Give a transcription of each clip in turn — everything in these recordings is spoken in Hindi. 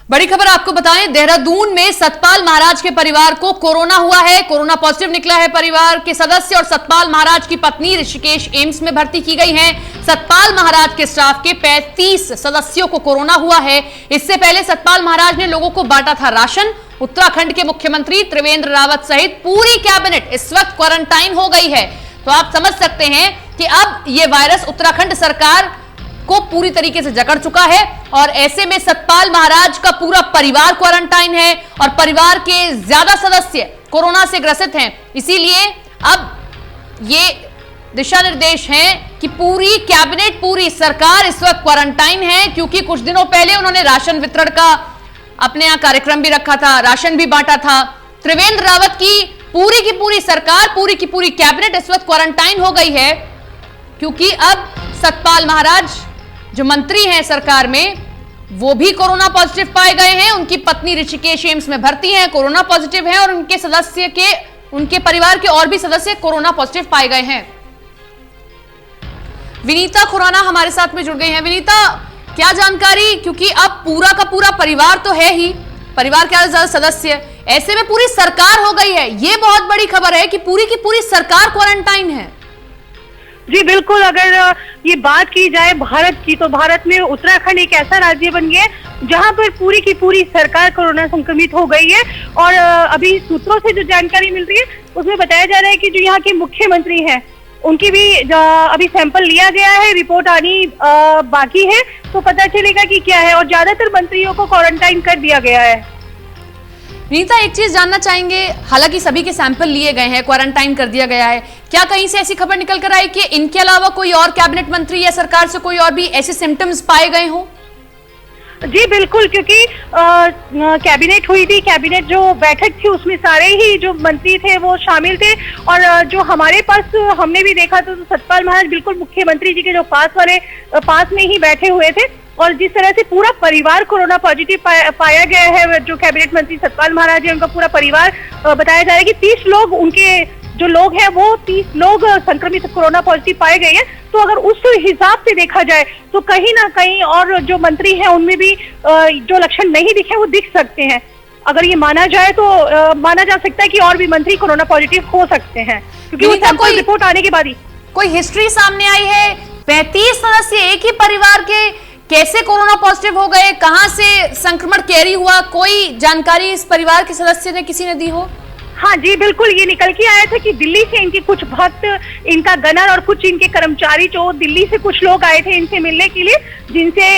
बड़ी खबर आपको बताएं, देहरादून में सतपाल महाराज के परिवार को कोरोना हुआ है। कोरोना पॉजिटिव निकला है। परिवार के सदस्य और सतपाल महाराज की पत्नी ऋषिकेश एम्स में भर्ती की गई हैं। सतपाल महाराज के स्टाफ के 35 सदस्यों को कोरोना हुआ है। इससे पहले सतपाल महाराज ने लोगों को बांटा था राशन। उत्तराखंड के मुख्यमंत्री त्रिवेंद्र रावत सहित पूरी कैबिनेट इस वक्त क्वारंटाइन हो गई है। तो आप समझ सकते हैं कि अब यह वायरस उत्तराखंड सरकार को पूरी तरीके से जकड़ चुका है और ऐसे में सतपाल महाराज का पूरा परिवार क्वारंटाइन है और परिवार के ज्यादा सदस्य कोरोना से ग्रसित हैं। इसीलिए अब ये दिशा निर्देश हैं कि पूरी कैबिनेट, पूरी सरकार इस वक्त क्वारंटाइन है, क्योंकि कुछ दिनों पहले उन्होंने राशन वितरण का अपने यहां कार्यक्रम भी रखा था, राशन भी बांटा था। त्रिवेंद्र रावत की पूरी सरकार, पूरी की पूरी कैबिनेट इस वक्त क्वारंटाइन हो गई है, क्योंकि अब सतपाल महाराज जो मंत्री हैं सरकार में, वो भी कोरोना पॉजिटिव पाए गए हैं। उनकी पत्नी ऋषिकेश एम्स में भर्ती हैं, कोरोना पॉजिटिव हैं और उनके परिवार के और भी सदस्य कोरोना पॉजिटिव पाए गए हैं। विनीता खुराना हमारे साथ में जुड़ गई हैं। विनीता, क्या जानकारी, क्योंकि अब पूरा का पूरा परिवार तो है ही, परिवार के ज्यादा सदस्य, ऐसे में पूरी सरकार हो गई है। ये बहुत बड़ी खबर है कि पूरी की पूरी सरकार क्वारंटाइन है। जी बिल्कुल, अगर ये बात की जाए भारत की, तो भारत में उत्तराखंड एक ऐसा राज्य बन गया जहां पर पूरी की पूरी सरकार कोरोना संक्रमित हो गई है। और अभी सूत्रों से जो जानकारी मिल रही है उसमें बताया जा रहा है कि जो यहाँ के मुख्यमंत्री हैं उनकी भी अभी सैंपल लिया गया है, रिपोर्ट आनी बाकी है, तो पता चलेगा कि क्या है। और ज्यादातर मंत्रियों को क्वारंटाइन कर दिया गया है। नीता, एक चीज जानना चाहेंगे, हालांकि सभी के सैंपल लिए गए हैं, क्वारंटाइन कर दिया गया है, क्या कहीं से ऐसी खबर निकल कर आई कि इनके अलावा कोई और कैबिनेट मंत्री या सरकार से कोई और भी ऐसे सिम्टम्स पाए गए हों? जी बिल्कुल, क्योंकि कैबिनेट हुई थी, कैबिनेट जो बैठक थी उसमें सारे ही जो मंत्री थे वो शामिल थे। और जो हमारे पास हमने भी देखा तो सतपाल महाराज बिल्कुल मुख्यमंत्री जी के जो पास में ही बैठे हुए थे। और जिस तरह से पूरा परिवार कोरोना पॉजिटिव पाया गया है, जो कैबिनेट मंत्री सतपाल महाराज है उनका पूरा परिवार, बताया जा रहा है कि 30 लोग, उनके जो लोग हैं वो 30 लोग संक्रमित कोरोना पॉजिटिव पाए गए हैं। तो अगर उस हिसाब से देखा जाए तो कहीं ना कहीं और जो मंत्री हैं उनमें भी जो लक्षण नहीं दिखे वो दिख सकते हैं। अगर ये माना जाए तो माना जा सकता है कि और भी मंत्री कोरोना पॉजिटिव हो सकते हैं, क्योंकि वो सैंपल रिपोर्ट आने के बाद ही कोई हिस्ट्री सामने आई है। 35 सदस्य एक ही परिवार के कैसे कोरोना पॉजिटिव हो गए, कहां से संक्रमण कैरी हुआ, कोई जानकारी इस परिवार के सदस्य ने किसी ने दी हो? हाँ जी बिल्कुल, ये निकल के आया था कि दिल्ली से इनके कुछ भक्त, इनका गनर और कुछ इनके कर्मचारी, जो दिल्ली से कुछ लोग आए थे इनसे मिलने के लिए, जिनसे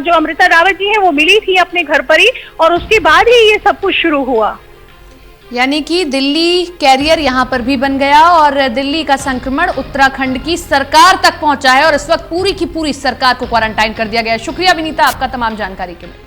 जो अमृता रावत जी हैं वो मिली थी अपने घर पर ही, और उसके बाद ही ये सब कुछ शुरू हुआ। यानी कि दिल्ली कैरियर यहां पर भी बन गया और दिल्ली का संक्रमण उत्तराखंड की सरकार तक पहुंचा है और इस वक्त पूरी की पूरी सरकार को क्वारंटाइन कर दिया गया है। शुक्रिया विनीता आपका तमाम जानकारी के लिए।